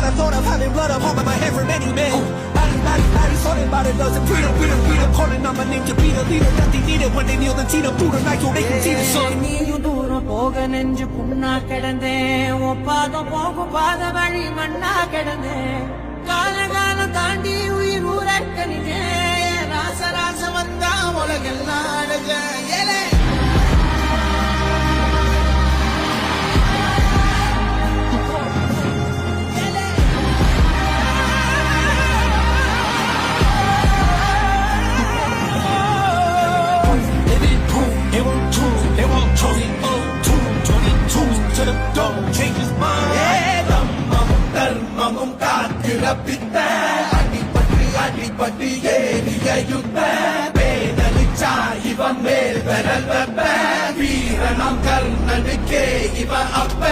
I thought of having blood upon my head for many men. Body, sorted by the dozen. Freedom, calling on my name to be the leader. Nothing needed when they kneel and see the through the night so they can see the sun. நீயும் தூரம் போக நெஞ்சு புண்ணா கிடந்தேன் ஒப்பாதம் போகும் பாத வழி மண்ணா கிடந்தேன் காலம் தாண்டி உயிர் ஊரக்கணிஞ்சேன் ராச வந்தா உலகெல்லாம் அழக ஏலே Change his mind. தர்மமும் காக்கிற பித்த அடிப்பட்டி ஏறிய யுத்த பேதலிச்சா இவன் மேல் பெறல் வெப்ப வீரனாம் கர்ணனுக்கே இவன் அப்ப